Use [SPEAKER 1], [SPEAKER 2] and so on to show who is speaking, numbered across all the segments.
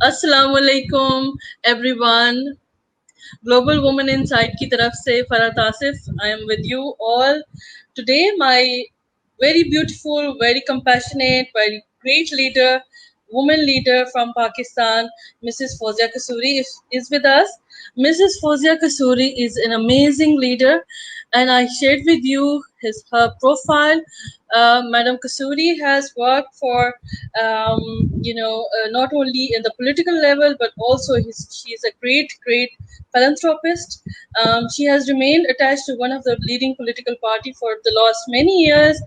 [SPEAKER 1] Assalamu alaikum everyone. Global Woman Insight की तरफ से Farhat Asif. I am with you all today. My very beautiful, very compassionate, very great leader, woman leader from Pakistan, Mrs. Fawzia Kasuri is with us. Mrs. Fawzia Kasuri is an amazing leader, and I shared with you her profile. Madam Kasuri has worked for, not only in the political level, but also she is a great philanthropist. She has remained attached to one of the leading political party for the last many years.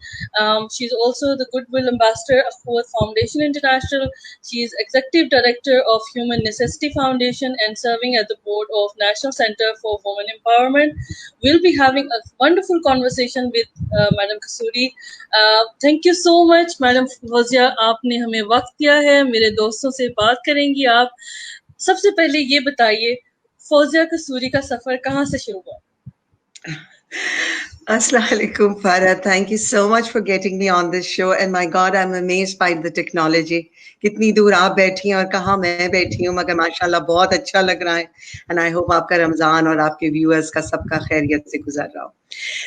[SPEAKER 1] She's also the Goodwill Ambassador of Ford Foundation International. She is Executive Director of Human Necessity Foundation and serving at the board of National Center for Women Empowerment. We'll be having a wonderful conversation with Madam Kasuri. Thank you so much, Madam Fawzia. आपने हमें वक्त दिया है, मेरे दोस्तों से बात करेंगी आप. सबसे पहले ये बताइए, फौजिया कसूरी का सफर कहाँ से शुरू हुआ?
[SPEAKER 2] Assalamu alaikum, Farah. Thank you so much for getting me on this show. And my God, I'm amazed by the technology. कितनी दूर आप बैठी हैं और कहाँ मैं बैठी हूँ, मगर माशाल्लाह बहुत अच्छा लग रहा है. And I hope आपका रमजान और आपके व्यूअर्स का सबका खैरियत से गुजर रहा हो.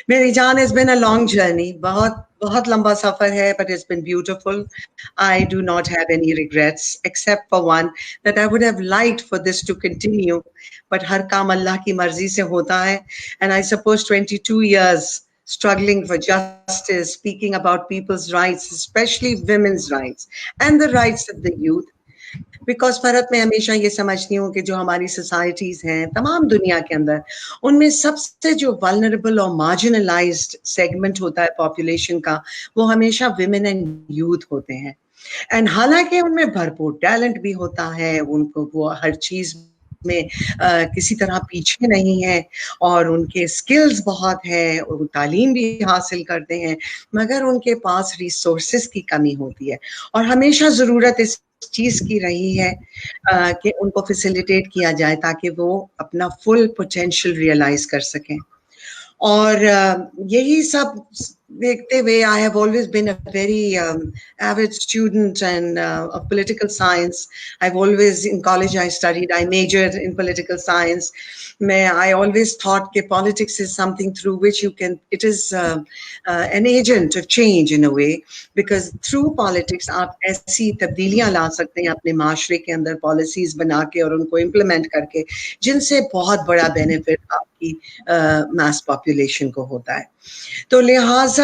[SPEAKER 2] मेरी जान, it's been a long journey. बहुत लंबा सफर है, but it's been beautiful. I do not have any regrets except for one, that I would have liked for this to continue, but हर काम अल्लाह की मर्जी से होता है. And I suppose 22 years struggling for justice, speaking about people's rights, especially women's rights and the rights of the youth. Because Farhat मैं हमेशा ये समझती हूँ कि जो हमारी सोसाइटीज हैं तमाम दुनिया के अंदर, उनमें सबसे जो वल्नरेबल और मार्जिनलाइज्ड सेगमेंट होता है पॉपुलेशन का, वो हमेशा विमेन एंड यूथ होते हैं. एंड हालांकि उनमें भरपूर टैलेंट भी होता है, उनको वो हर चीज में किसी तरह पीछे नहीं है और उनके स्किल्स बहुत है और तालीम भी हासिल करते हैं, मगर उनके पास रिसोर्सेज की कमी होती है. और हमेशा ज़रूरत इस चीज की रही है कि उनको फैसिलिटेट किया जाए ताकि वो अपना फुल पोटेंशियल रियलाइज कर सकें. और यही सब देखते हुए I have always been a very avid student and of political science. I've always, in college I studied, I majored in political science. I always thought that politics is something through which you can, it is an agent of change in a way, because through politics आप ऐसी तब्दीलियां ला सकते हैं अपने माशरे के अंदर policies बना के और उनको इम्प्लीमेंट करके, जिनसे बहुत बड़ा बेनिफिट आपकी मास पॉपुलेशन को होता है. तो लिहाजा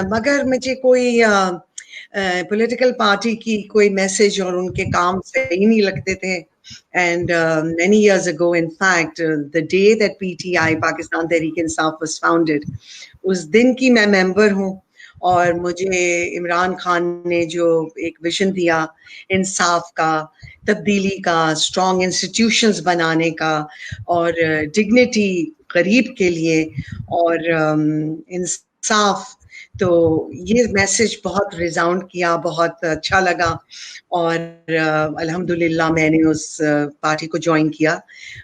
[SPEAKER 2] मगर मुझे कोई पॉलिटिकल पार्टी की कोई मैसेज और उनके काम सही नहीं लगते थे. And many years ago, in fact, the day that PTI, Pakistan Tehreek-e-Insaf, was founded, उस दिन की मैं मेंबर हूँ. और मुझे इमरान खान ने जो एक विजन दिया इंसाफ का, तब्दीली का, स्ट्रॉन्ग इंस्टीट्यूशंस बनाने का और डिग्निटी गरीब के लिए और इंसाफ, तो ये मैसेज बहुत रिजाउंड किया, बहुत अच्छा लगा. और अल्हम्दुलिल्लाह मैंने उस पार्टी को ज्वाइन किया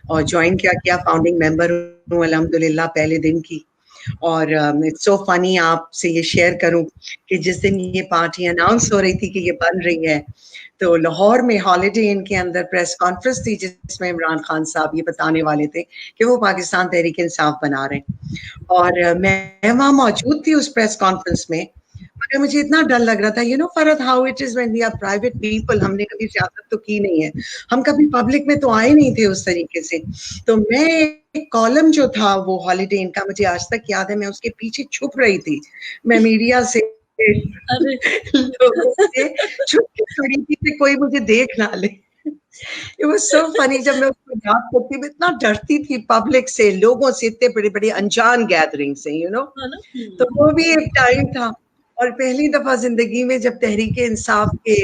[SPEAKER 2] और ज्वाइन किया फाउंडिंग मेंबर हूँ अल्हम्दुलिल्लाह पहले दिन की. और इट्स सो फनी आपसे ये शेयर करूं कि जिस दिन ये पार्टी अनाउंस हो रही थी कि ये बन रही है, तो लाहौर में हॉलिडे इन के अंदर प्रेस कॉन्फ्रेंस थी जिसमें इमरान खान साहब ये बताने वाले थे कि वो पाकिस्तान तहरीक इंसाफ बना रहे हैं. और मैं वहाँ मौजूद थी उस प्रेस कॉन्फ्रेंस में, मगर मुझे इतना डर लग रहा था. You know Farhat, how it is when we are private people. हमने कभी सियासत तो की नहीं है, हम कभी पब्लिक में तो आए नहीं थे उस तरीके से. तो मैं एक कॉलम जो था वो हॉलिडे इन का, मुझे आज तक याद है, मैं उसके पीछे छुप रही थी. मैं मीडिया से लोगों से छुप के खड़ी थी कि कोई मुझे देख ना ले. It was so funny. जब मैं उसको याद करती मैं इतना डरती थी पब्लिक से, लोगों से, इतने बड़े बड़े अनजान गैदरिंग से, यू नो. तो वो भी एक टाइम था. और पहली दफा जिंदगी में जब तहरीक इंसाफ के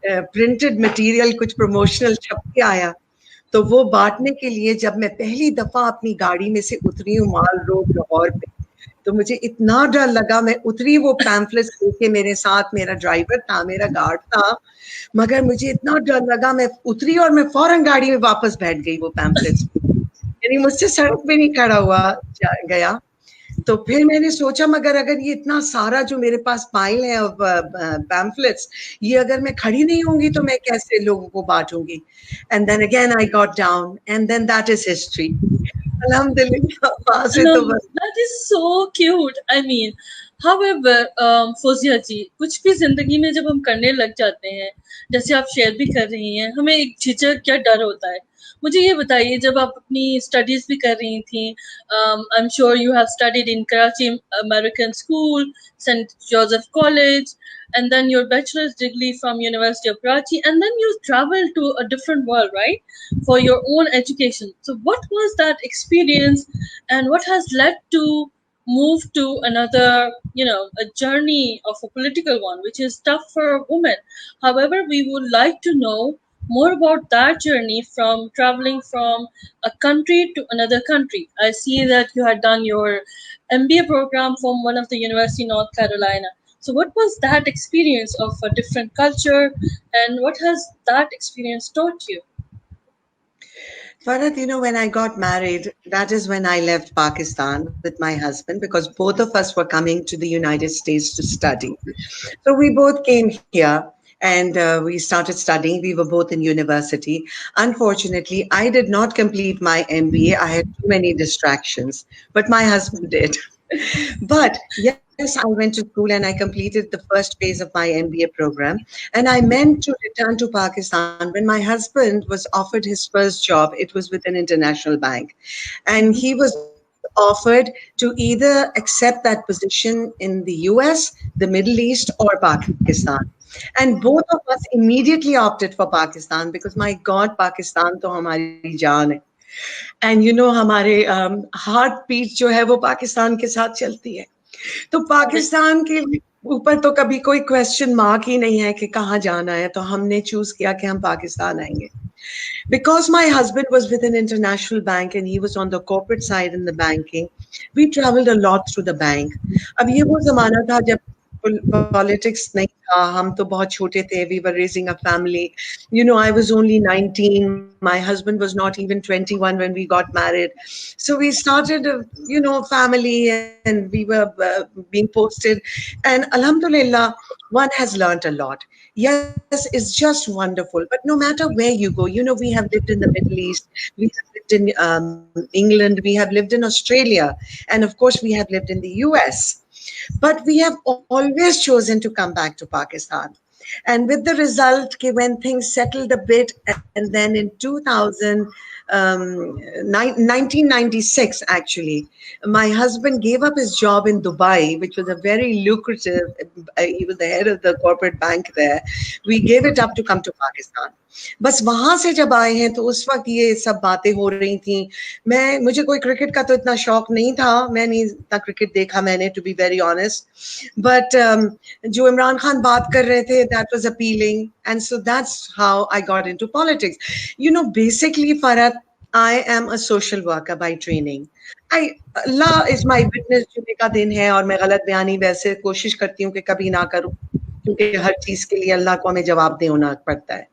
[SPEAKER 2] प्रिंटेड मटेरियल कुछ प्रमोशनल छप के आया, तो वो बांटने के लिए जब मैं पहली दफा अपनी गाड़ी में से उतरी हूँ माल रोड लाहौर पे, तो मुझे इतना डर लगा. मैं उतरी, वो पैम्फलेट्स लेके, मेरे साथ मेरा ड्राइवर था, मेरा गार्ड था, मगर मुझे इतना डर लगा. मैं उतरी और मैं फौरन गाड़ी में वापस बैठ गई वो पैम्फलेट्स, यानी मुझसे सड़क पे नहीं खड़ा हुआ गया. तो फिर मैंने सोचा मगर अगर ये इतना सारा जो मेरे पास पाइल है पैम्फलेट्स, ये अगर मैं खड़ी नहीं होंगी तो मैं कैसे लोगों को बांटूंगी. And then again I got down and then that is history. अल्हम्दुलिल्लाह वहां से
[SPEAKER 1] No,
[SPEAKER 2] तो बस.
[SPEAKER 1] that is so cute. I mean, however, Fauzia जी, कुछ भी जिंदगी में जब हम करने लग जाते हैं, जैसे आप शेयर भी कर रही हैं, हमें एक झिझक या डर होता है. मुझे ये बताइए, जब आप अपनी स्टडीज भी कर रही थी, I am sure you have studied in Karachi American school, Saint Joseph College, and then your bachelor's degree from University of Karachi, and then you travel to a different world, right, for your own education. So what was that experience, and what has led to move to another, a journey of a political one, which is tough for a woman? However, we would like to know more about that journey from traveling from a country to another country. I see that you had done your MBA program from one of the University of North Carolina. So what was that experience of a different culture, and what has that experience taught you?
[SPEAKER 2] Farhat, you know, when I got married, that is when I left Pakistan with my husband because both of us were coming to the United States to study. So we both came here and we started studying. We were both in university. Unfortunately, I did not complete my MBA. I had too many distractions, but my husband did. But yes, I went to school and I completed the first phase of my MBA program. And I meant to return to Pakistan when my husband was offered his first job. It was with an international bank. And he was offered to either accept that position in the US, the Middle East, or Pakistan. And both of us immediately opted for Pakistan because, my God, Pakistan to hamari jaan hai. And you know, हमारे heart beat जो है वो पाकिस्तान के साथ चलती है. तो पाकिस्तान के ऊपर तो कभी कोई क्वेश्चन मार्क ही नहीं है कि कहाँ जाना है. तो हमने चूज किया कि हम पाकिस्तान आएंगे. Because my husband was with an international bank and he was on the corporate side in the banking, we traveled a lot through the bank. अब ये वो जमाना था जब politics नहीं था, हम तो बहुत छोटे थे, we were raising a family. You know, I was only 19, my husband was not even 21 when we got married. So we started, family, and we were being posted. And alhamdulillah, one has learned a lot. Yes, it's just wonderful. But no matter where you go, you know, we have lived in the Middle East, we have lived in England, we have lived in Australia, and of course, we have lived in the US. But we have always chosen to come back to Pakistan. And with the result, when things settled a bit, and then in 1996, actually, my husband gave up his job in Dubai, which was a very lucrative, he was the head of the corporate bank there. We gave it up to come to Pakistan. बस वहां से जब आए हैं तो उस वक्त ये सब बातें हो रही थी. मुझे कोई क्रिकेट का तो इतना शौक नहीं था, मैं नहीं इतना क्रिकेट देखा मैंने, to be very honest. But जो इमरान खान बात कर रहे थे, that was appealing, and so that's how I got into politics. You know, basically Farhat, I am a social worker by training. Allah is my witness, जुमे का दिन है और मैं गलत बयानी वैसे कोशिश करती हूँ कि कभी ना करूँ, क्योंकि हर चीज के लिए अल्लाह को हमें जवाब देना पड़ता है.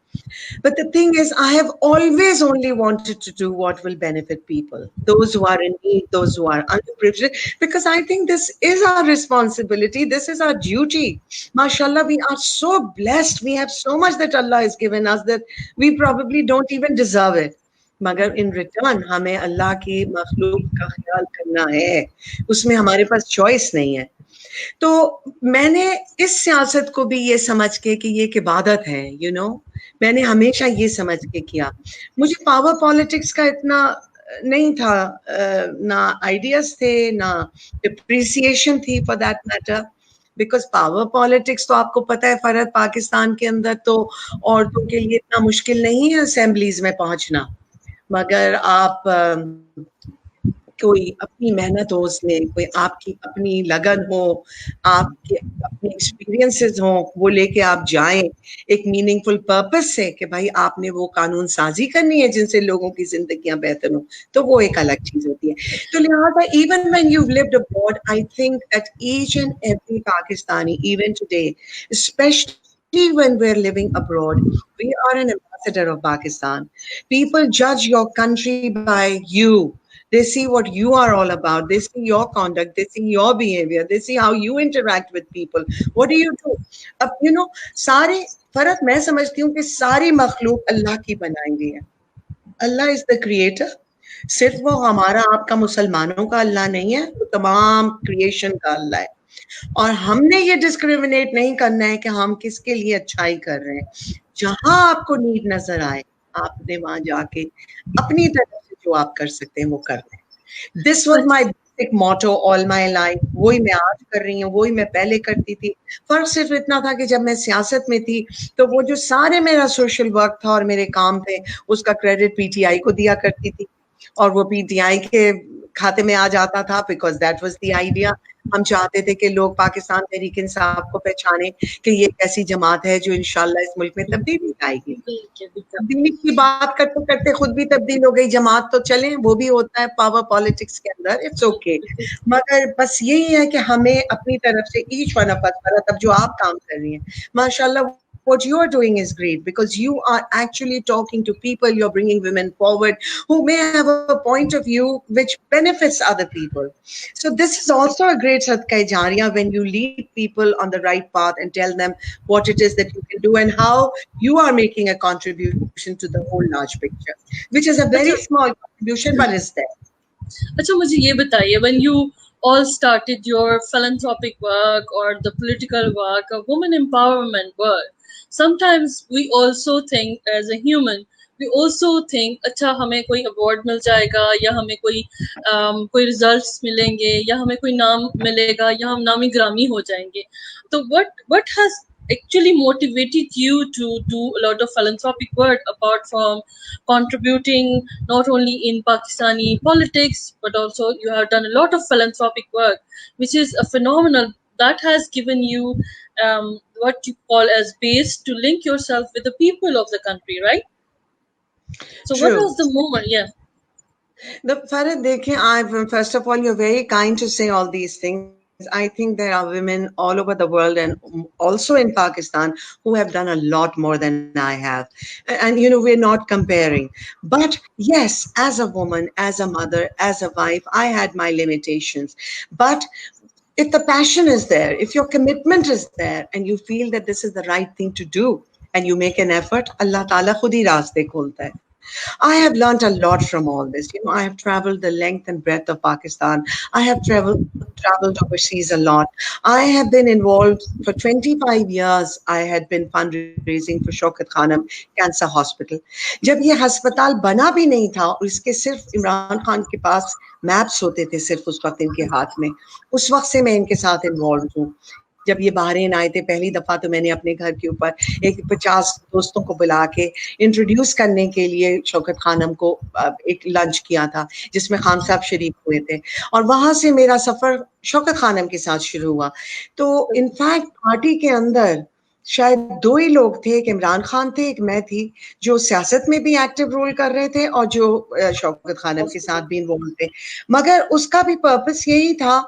[SPEAKER 2] But the thing is, I have always only wanted to do what will benefit people, those who are in need, those who are underprivileged, because I think this is our responsibility, this is our duty. MashaAllah, we are so blessed. We have so much that Allah has given us that we probably don't even deserve it. मगर in return हमें अल्लाह की मखलूक का ख्याल करना है, उसमें हमारे पास चॉइस नहीं है. तो मैंने इस सियासत को भी ये समझ के कि ये एक इबादत है, यू नो, मैंने हमेशा ये समझ के किया. मुझे पावर पॉलिटिक्स का इतना नहीं था, ना आइडियाज थे, ना अप्रिसिएशन थी for that matter. Because power politics तो आपको पता है फरहत, पाकिस्तान के अंदर तो औरतों के लिए इतना मुश्किल नहीं है असेंबलीज में पहुंचना. मगर आप कोई अपनी मेहनत हो, उसमें कोई आपकी अपनी लगन हो, आपके अपने एक्सपीरियंसेस हो, वो लेके आप जाएं एक मीनिंगफुल पर्पस से कि भाई आपने वो कानून साजी करनी है जिनसे लोगों की जिंदगियां बेहतर हो, तो वो एक अलग चीज होती है. तो लिहाजा even when you lived abroad, I think that each and every Pakistani, even today, especially when we're living abroad, we are an ambassador of Pakistan. People judge your country by you, They see what you are all about. They see your conduct. They see your behavior. They see how you interact with people. What do you do? अब सारे फर्क मैं समझती हूँ कि सारी मखलूक अल्लाह की बनाई हुई है. अल्लाह इज द क्रिएटर. सिर्फ वो हमारा आपका मुसलमानों का अल्लाह नहीं है, वो तमाम क्रिएशन का अल्लाह है. और हमने ये डिस्क्रिमिनेट नहीं करना है कि हम किसके लिए अच्छाई कर रहे हैं. जहां आपको नीड नजर आए आपने वहां जाके अपनी तरफ से जो आप कर सकते हैं वो कर लें. This was my basic motto all my life. वही मैं आज कर रही हूँ, वही मैं पहले करती थी. फर्क सिर्फ इतना था कि जब मैं सियासत में थी तो वो जो सारे मेरा सोशल वर्क था और मेरे काम थे उसका क्रेडिट पीटीआई को दिया करती थी और वो पीटीआई के खाते में आ जाता था because that was the idea. हम चाहते थे कि लोग पाकिस्तान तहरीक इंसाफ को पहचाने कि ये एक ऐसी जमात है जो इंशाल्लाह इस मुल्क में तब्दीली लाएगी. तब्दीली की बात करते करते खुद भी तब्दील हो गई. जमात तो चले, वो भी होता है पावर पॉलिटिक्स के अंदर, इट्स ओके. मगर बस यही है कि हमें अपनी तरफ से ईच वन ऑफ अस, अब जो आप काम कर रही हैं माशाल्लाह, what you are doing is great because you are actually talking to people, you're bringing women forward who may have a point of view which benefits other people. So this is also a great sadqa jariya when you lead people on the right path and tell them what it is that you can do and how you are making a contribution to the whole large picture, which is a very small contribution but is there.
[SPEAKER 1] अच्छा, मुझे ये बताइए, when you all started your philanthropic work or the political work or women empowerment work, sometimes we also think as a human, we also think अच्छा हमें कोई award मिल जाएगा या हमें कोई रिजल्ट्स मिलेंगे या हमें कोई नाम मिलेगा या हम नामी ग्रामी हो जाएंगे. तो what has actually motivated you to do a lot of philanthropic work apart from contributing not only in Pakistani politics but also you have done a lot of philanthropic work which is a phenomenal that has given you what you call as base to link yourself with the people of the country, right? So
[SPEAKER 2] True.
[SPEAKER 1] what was the moment? Yeah.
[SPEAKER 2] The Farad, dekhein, first of all, you're very kind to say all these things. I think there are women all over the world and also in Pakistan who have done a lot more than I have. And, we're not comparing. But yes, as a woman, as a mother, as a wife, I had my limitations. But if the passion is there, if your commitment is there, and you feel that this is the right thing to do, and you make an effort, Allah Ta'ala khud hi raaste kholta hai. I have learned a lot from all this. I have traveled the length and breadth of Pakistan. I have traveled overseas a lot. I have been involved for 25 years. I had been fundraising for Shaukat Khanum Cancer Hospital. जब ये अस्पताल बना भी नहीं था और इसके सिर्फ इमरान खान के पास मैप्स होते थे सिर्फ उस वक्त इनके हाथ में, उस वक्त से मैं इनके साथ इन्वॉल्व हूँ. जब ये बहरीन आए थे पहली दफा तो मैंने अपने घर के ऊपर 50 दोस्तों को बुला के इंट्रोड्यूस करने के लिए शौकत खानम को एक लंच किया था जिसमें खान साहब शरीक हुए थे और वहां से मेरा सफर शौकत खानम के साथ शुरू हुआ. तो इनफैक्ट पार्टी के अंदर शायद 2 ही लोग थे, एक इमरान खान थे, एक मैं थी, जो सियासत में भी एक्टिव रोल कर रहे थे और जो शौकत खानम के साथ भी इन्वॉल्व थे. मगर उसका भी पर्पस यही था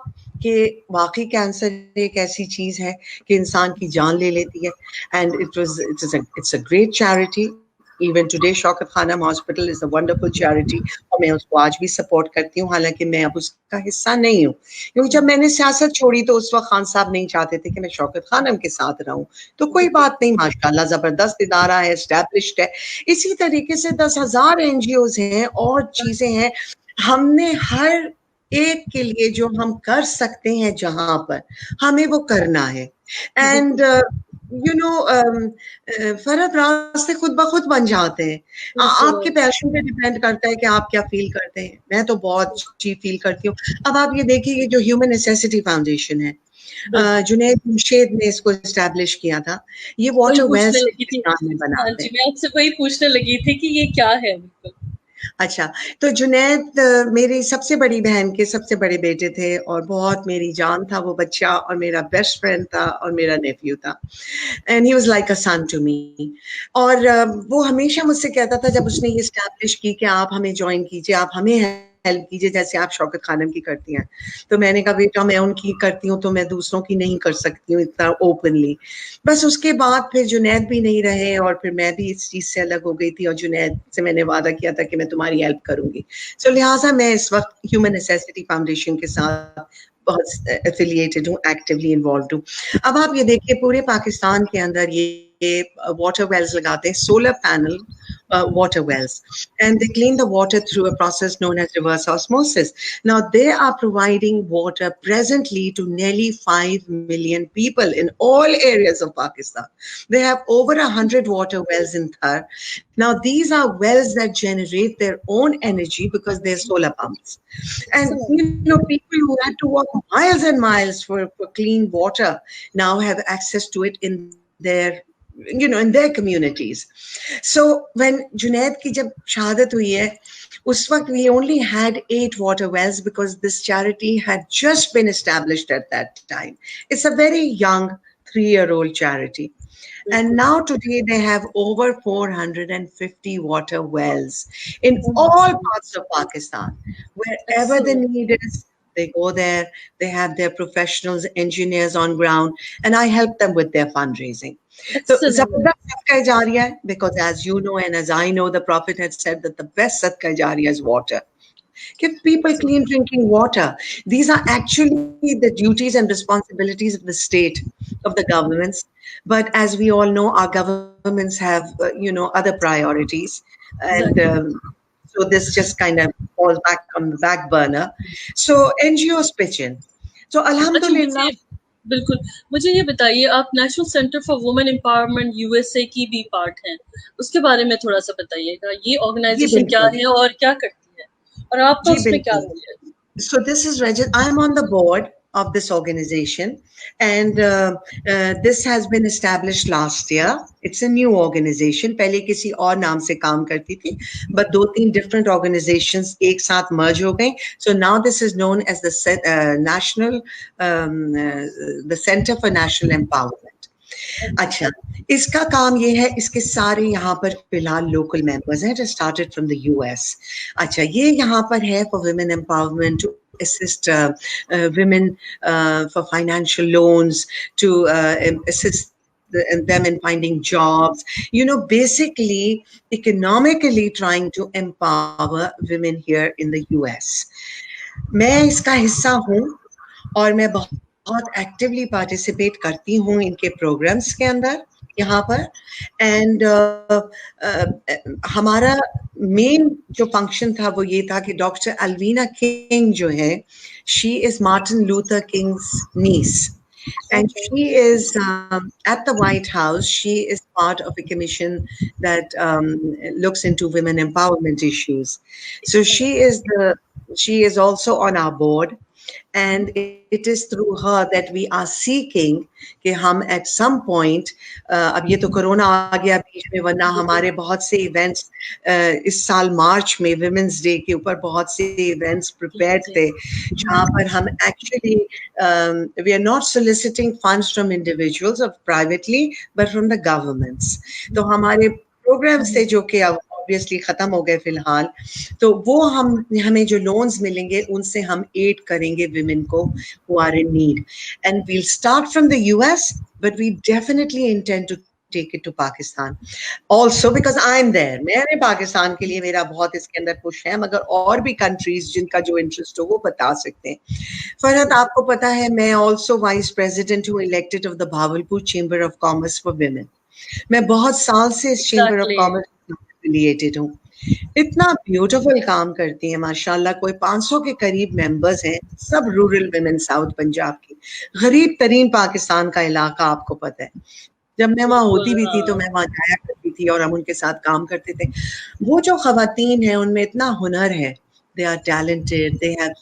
[SPEAKER 2] कि वाकई कैंसर एक ऐसी चीज है कि इंसान की जान ले लेती है. And it's a great charity. Even today Shaukat Khanum hospital is a wonderful charity और मैं उसको आज भी सपोर्ट करती हूँ, हालांकि मैं अब उसका हिस्सा नहीं हूँ क्योंकि जब मैंने सियासत छोड़ी तो उस वक्त खान साहब नहीं चाहते थे कि मैं शौकत खानम के साथ रहूं. तो कोई बात नहीं, माशाल्लाह जबरदस्त इदारा है, एस्टैब्लिश्ड है. इसी तरीके से 10,000 NGOs हैं और चीजें हैं. हमने हर एक के लिए जो हम कर सकते हैं जहां पर हमें वो करना है. एंड फर्क रास्ते खुद ब खुद बन जाते हैं. आपके पैशन पे डिपेंड करता है कि आप क्या फील करते हैं. मैं तो बहुत अच्छी फील करती हूँ. अब आप ये देखिए जो ह्यूमन नेसेसिटी फाउंडेशन है, जुनैद मुर्शेद ने इसको एस्टैब्लिश किया था. ये वाटर वेल्स में बना है.
[SPEAKER 1] मैं आपसे वही पूछने लगी थी कि ये क्या है.
[SPEAKER 2] अच्छा, तो जुनैद मेरी सबसे बड़ी बहन के सबसे बड़े बेटे थे और बहुत मेरी जान था वो बच्चा और मेरा बेस्ट फ्रेंड था और मेरा नेफ्यू था. And he was like a son to me. और वो हमेशा मुझसे कहता था जब उसने ये एस्टैब्लिश की कि आप हमें ज्वाइन कीजिए, आप हमें हेल्प कीजिए जैसे आप शौकत खानम की करती हैं. तो मैंने कहा बेटा मैं उनकी करती हूँ तो मैं दूसरों की नहीं कर सकती हूँ इतना ओपनली. बस उसके बाद फिर जुनैद भी नहीं रहे और फिर मैं भी इस चीज़ से अलग हो गई थी और जुनैद से मैंने वादा किया था कि मैं तुम्हारी हेल्प करूँगी. सो लिहाजा मैं इस वक्त ह्यूमन नेसेसिटी फाउंडेशन के साथ बहुत एफिलिएटेड हूँ, एक्टिवली इन्वॉल्व हूँ. अब आप ये देखिए पूरे पाकिस्तान के अंदर ये वाटर वेल्स लगाते हैं, solar panel water wells, and they clean the water through a process known as reverse osmosis. Now they are providing water presently to nearly 5 million people in all areas of Pakistan. They have over 100 water wells in Thar. Now these are wells that generate their own energy because they're solar pumps. And people who had to walk miles and miles for clean water now have access to it in their in their communities. So when Junaid ki jab shahadat hui hai, us waqt we only had 8 water wells because this charity had just been established at that time. It's a very young 3-year-old charity. And now today they have over 450 water wells in all parts of Pakistan. Wherever the need is, they go there. They have their professionals, engineers on ground, and I help them with their fundraising. So Zabardast Sadqa Jariya, because as you know and as I know, the Prophet had said that the best Sadqa Jariya is water. Give people clean drinking water. These are actually the duties and responsibilities of the state, of the governments. But as we all know, our governments have, other priorities. And so this just kind of falls back on the back burner. So NGOs pitch in. So Alhamdulillah.
[SPEAKER 1] बिल्कुल. मुझे ये बताइए, आप national centre for women empowerment USA की भी part हैं, उसके बारे में थोड़ा सा बताइएगा. ये ऑर्गेनाइजेशन क्या है और क्या करती है और आपका उसमें क्या रोल है?
[SPEAKER 2] So this is I am on the board of this organization, and this has been established last year. It's a new organization. पहले किसी और नाम से काम करती थी, but 2-3 different organizations एक साथ merge हो गए. So now this is known as the Center for National Empowerment. अच्छा, इसका काम ये है, इसके सारे यहाँ पर फिलहाल लोकल मेंबर्स हैं, just started from the US. अच्छा, ये यहाँ पर है for women empowerment, to assist women for financial loans, to assist them in finding jobs, basically economically trying to empower women here in the US. मैं इसका हिस्सा हूँ और मैं बहुत एक्टिवली पार्टिसिपेट करती हूँ इनके प्रोग्राम्स के अंदर यहाँ पर. एंड हमारा मेन जो फंक्शन था वो ये था कि डॉक्टर अल्वीना किंग जो है, she is Martin Luther King's niece, and she is at the White House. She is part of a commission that looks into women empowerment issues. So she is also on our board, and it is through her that we are seeking कि हम at some point, अब ये तो corona आ गया बीच में, वरना हमारे बहुत से इवेंट्स इस साल मार्च में विमेंस डे के ऊपर बहुत से इवेंट्स प्रिपेयर्ड थे, जहाँ पर हम actually we are not soliciting funds from individuals or privately, but from the governments. तो हमारे प्रोग्राम्स थे जो कि अब ऑब्वियसली खत्म हो गए फिलहाल, तो वो हमें जो लोन्स मिलेंगे उनसे हम एड करेंगे विमेन को who are in need, and we'll start from the US, but we definitely intend to take it to Pakistan also, because I'm there. मैंने पाकिस्तान के लिए मेरा बहुत इसके अंदर पुश है, मगर और भी कंट्रीज जिनका जो इंटरेस्ट हो वो बता सकते हैं. फरहत, आपको पता है मैं ऑल्सो वाइस प्रेसिडेंट हूँ elected of the Bahawalpur chamber of commerce for women. मैं बहुत साल से इस चेंबर ऑफ कॉमर्स एफिलिएटेड हूँ. इतना ब्यूटीफुल काम करती हैं माशाल्लाह. कोई 500 के करीब मेंबर्स हैं, सब रूरल विमेन साउथ पंजाब की. गरीब तरीन पाकिस्तान का इलाका, आपको पता है. जब मैं वहाँ होती भी थी तो मैं वहाँ जाया करती थी और हम उनके साथ काम करते थे. वो जो खवातीन हैं उनमें इतना हुनर है. They are talented, they have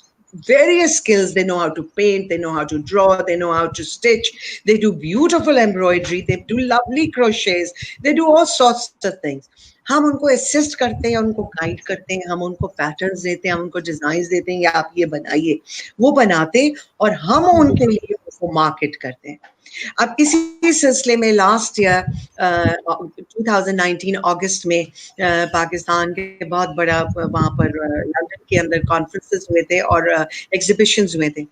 [SPEAKER 2] various skills. They know how to paint, they know how to draw, they know how to stitch, they do beautiful embroidery, they do lovely crochets, they do all sorts of things. हम उनको assist करते हैं, उनको guide करते हैं, हम उनको patterns देते हैं, हम उनको डिजाइन देते हैं, या आप ये बनाइए, वो बनाते, और हम उनके लिए وہ مارکیٹ کرتے ہیں. اب اسی سلسلے میں لاسٹ ایئر 2019 اگست میں پاکستان کے بہت بڑا وہاں پر لندن کے اندر کانفرنسز ہوئے تھے اور ایگزیبیشنز ہوئے تھے.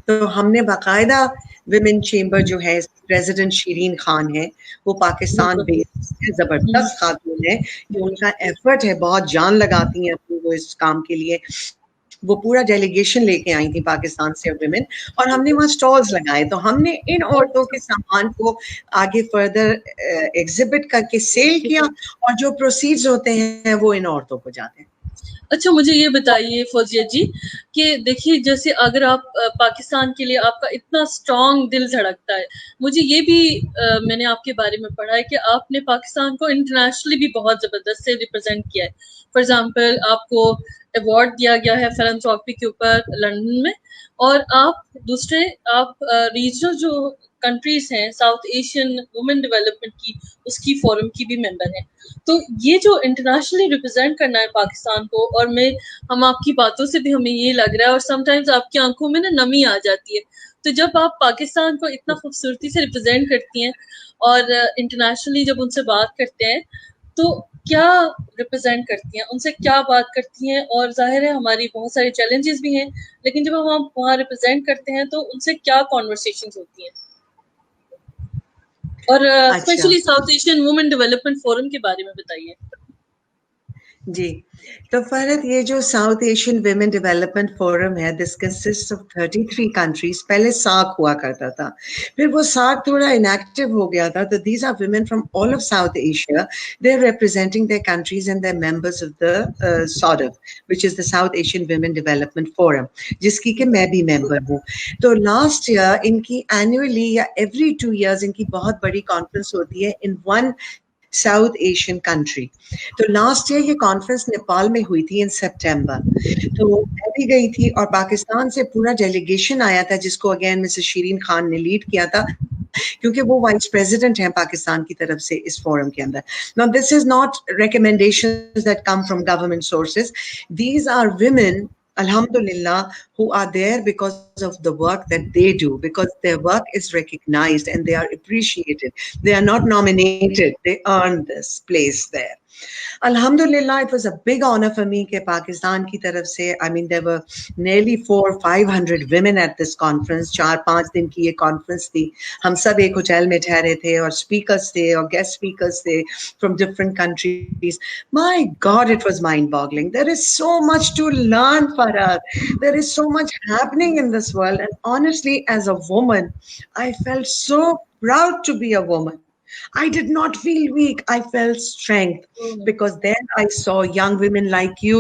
[SPEAKER 2] تو ہم نے باقاعدہ ویمن چیمبر جو ہے پریزیڈنٹ شیرین خان ہے وہ پاکستان بیسڈ ہے, زبردست خاتون ہے, جو ان کا ایفرٹ ہے, بہت جان لگاتی ہیں اپنی وہ اس کام کے لیے. وہ پورا ڈیلیگیشن لے کے آئی تھی پاکستان سے ویمن, اور ہم نے وہاں اسٹالز لگائے. تو ہم نے ان عورتوں کے سامان کو آگے فردر ایگزیبٹ کر کے سیل کیا, اور جو پروسیڈز ہوتے ہیں وہ ان عورتوں کو جاتے ہیں.
[SPEAKER 1] اچھا مجھے یہ بتائیے فوزیہ جی کہ دیکھیے جیسے اگر آپ پاکستان کے لیے آپ کا اتنا اسٹرانگ دل دھڑکتا ہے, مجھے یہ بھی میں نے آپ کے بارے میں پڑھا ہے کہ آپ نے پاکستان کو انٹرنیشنلی بھی بہت زبردست سے ریپرزینٹ کیا ہے. فار ایگزامپل آپ کو ایوارڈ دیا گیا ہے فلانتھراپی کے اوپر لندن میں, اور آپ دوسرے آپ ریجنل جو کنٹریز ہیں ساؤتھ ایشین وومن ڈیولپمنٹ کی اس کی فورم کی بھی ممبر ہیں. تو یہ جو انٹرنیشنلی ریپرزینٹ کرنا ہے پاکستان کو, اور ہم آپ کی باتوں سے بھی ہمیں یہ لگ رہا ہے, اور سم ٹائمز آپ کی آنکھوں میں نا نمی آ جاتی ہے. تو جب آپ پاکستان کو اتنا خوبصورتی سے ریپرزینٹ کرتی ہیں اور انٹرنیشنلی جب ان سے بات کرتے ہیں تو کیا ریپرزینٹ کرتی ہیں, ان سے کیا بات کرتی ہیں؟ اور ظاہر ہے ہماری بہت سارے چیلنجز بھی ہیں, لیکن جب ہم وہاں ریپرزینٹ کرتے ہیں تو ان سے کیا کانورسیشنز ہوتی ہیں؟ اور
[SPEAKER 2] اچھا
[SPEAKER 1] especially South Asian woman development forum کے بارے میں بتائیے.
[SPEAKER 2] جی, تو فرحت یہ جو South Asian women development forum ہے, دس کنسسٹ آف 33 کنٹریز. پہلے ساک ہوا کرتا تھا, پھر وہ ساک تھوڑا انیکٹیو ہو گیا تھا. تو these are women from all of South Asia. They are representing their countries and their members of the SADC, which is the South Asian Women Development Forum, جس کی کہ میں بھی ممبر ہوں. تو لاسٹ ایئر ان کی اینولی یا ایوری 2 years ان کی بہت بڑی کانفرنس ہوتی ہے in one south Asian country. تو لاسٹ ایئر یہ کانفرنس نیپال میں ہوئی تھی ان سپٹمبر. تو میں بھی گئی تھی, اور پاکستان سے پورا ڈیلیگیشن آیا تھا جس کو اگین مسز شیرین خان نے لیڈ کیا تھا, کیونکہ وہ وائس پریزیڈنٹ ہیں پاکستان کی طرف سے اس فورم کے اندر. Now this is not recommendations that come from government sources. These are women, alhamdulillah, who are there because of the work that they do, because their work is recognized and they are appreciated. They are not nominated, they earn this place there. Alhamdulillah, it was a big honor for me کہ پاکستان کی طرف سے, I mean there were nearly 400-500 women at this conference. 4-5 دن کی یہ conference تھی. ہم سب ایک hotel میں ٹھہرے تھے, اور اسپیکرز تھے اور گیسٹ اسپیکرز تھے from different countries. My God, it was mind-boggling. There is so much to learn for us. There is so much happening in this world, and honestly, as a woman, I felt so proud to be a woman. I did not feel weak. I felt strength, because then I saw young women like you.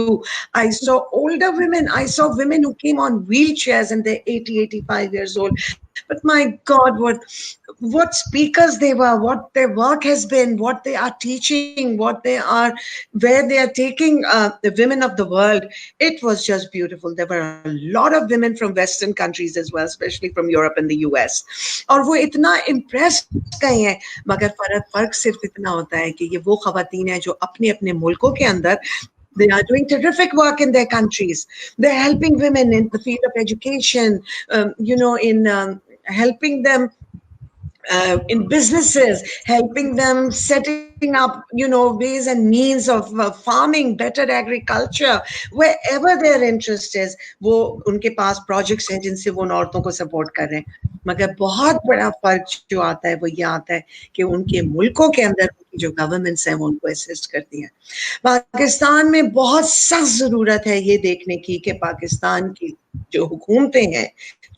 [SPEAKER 2] I saw older women. I saw women who came on wheelchairs and they're 80-85 years old. But my God, what speakers they were, what their work has been, what they are teaching, where they are taking the women of the world. It was just beautiful. There were a lot of women from Western countries as well, especially from Europe and the US. اور وہ اتنا impressed گئے ہیں, مگر فرق صرف اتنا ہوتا ہے کہ یہ وہ خواتین ہیں جو اپنے اپنے ملکوں کے اندر they are doing terrific work in their countries. They're helping women in the field of education, in helping them in businesses, helping them setting up, ways and means of farming, better agriculture, wherever their interest is. وہ ان کے پاس projects ہیں جن سے وہ ان عورتوں کو support کر رہے ہیں. مگر بہت بڑا فرق جو آتا ہے وہ یہ آتا ہے کہ ان کے ملکوں کے اندر جو گورنمنٹس ہیں وہ ان کو اسسٹ کرتی ہیں. پاکستان میں بہت سخت ضرورت ہے یہ دیکھنے کی کہ پاکستان کی جو حکومتیں ہیں,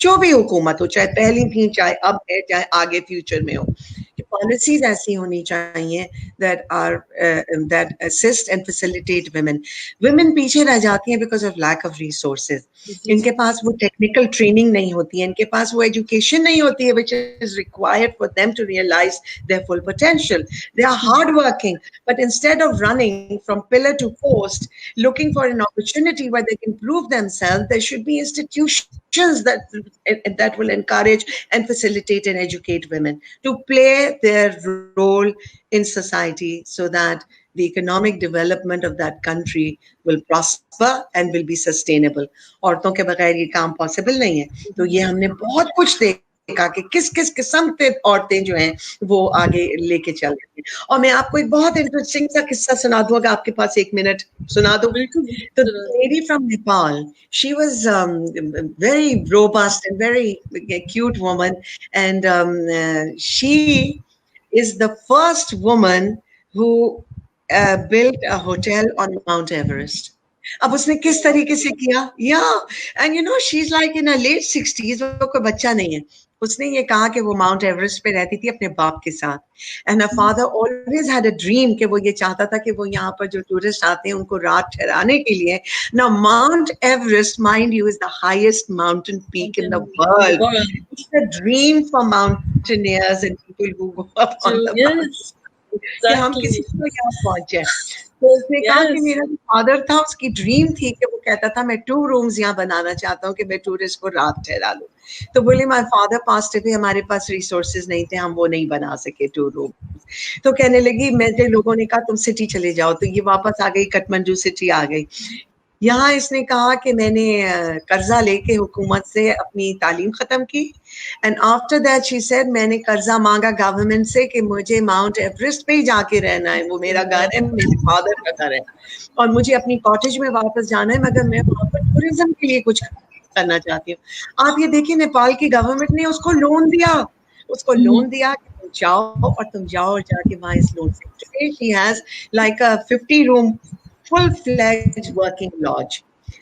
[SPEAKER 2] جو بھی حکومت ہو, چاہے پہلی تھی, چاہے اب ہے, چاہے آگے فیوچر میں ہو, کہ پالیسیز ایسی ہونی چاہیے that assist and facilitate women. Women پیچھے رہ جاتی ہیں because of lack of resources. ان کے پاس وہ ٹیکنیکل ٹریننگ نہیں ہوتی ہے, ان کے پاس وہ ایجوکیشن نہیں ہوتی ہے which is required for them to realize their full potential. They are hard working, but instead of running from pillar to post looking for an opportunity where they can prove themselves, there should be institutions that will encourage and facilitate and educate women to play their role in society, so that the economic development of that country will prosper and will be sustainable. عورتوں کے بغیر یہ کام possible نہیں ہے. تو یہ ہم نے بہت کچھ دیکھا دیکھا کہ کس کس قسم کے عورتیں جو ہیں وہ آگے لے کے چل رہی ہیں. اور میں آپ کو ایک بہت انٹرسٹنگ سا قصہ سنا دوں, اگر آپ کے پاس 1 منٹ سنا دوں. تو lady from Nepal, she was very robust and very cute woman, and she is the first woman who built a hotel on Mount Everest. اب اس نے کس طریقے سے کیا, and you know she is like in late 60s, وہ کوئی بچہ نہیں ہے. اس نے یہ کہا کہ وہ ماؤنٹ ایوریسٹ پہ رہتی تھی اپنے باپ کے ساتھ, and her father always had a dream کہ وہ یہ چاہتا تھا کہ وہ یہاں پر جو ٹورسٹ آتے ہیں ان کو رات ٹھہرانے کے لیے. Now Mount Everest, mind you, is the highest mountain peak in the world. It's a dream for mountaineers and people who go up on the mountain. کہ ہم کسی کو یہاں پہنچے. تو اس نے کہا کہ میرا جو فادر تھا اس کی ڈریم تھی کہ وہ کہتا تھا میں 2 rooms یہاں بنانا چاہتا ہوں کہ میں ٹورسٹ کو رات ٹھہرا لوں. تو بولے مائی فادر پاسڈ اوے, ہمارے پاس ریسورسز نہیں تھے, ہم وہ نہیں بنا سکے 2 rooms. تو کہنے لگی, میرے لوگوں نے کہا تم سٹی چلے جاؤ, تو یہ واپس آ گئی, کٹمنڈو سٹی آ گئی. یہاں اس نے کہا کہ میں نے قرضہ لے کے حکومت سے اپنی تعلیم ختم کی, and after that she said میں نے قرضہ مانگا گورنمنٹ سے کہ مجھے ماؤنٹ ایوریسٹ پہ ہی جا کے رہنا ہے, وہ میرا گھر ہے, میرے فادر کا گھر ہے, اور مجھے اپنی کاٹیج میں واپس جانا ہے, مگر میں وہاں پر ٹورزم کے لیے کچھ کرنا چاہتی ہوں. آپ یہ دیکھیں نیپال کی گورنمنٹ نے اس کو لون دیا, کہ تم جاؤ اور تم جاؤ اور جا کے وہاں اس لون سے. She has like a 50 room full-fledged working lodge.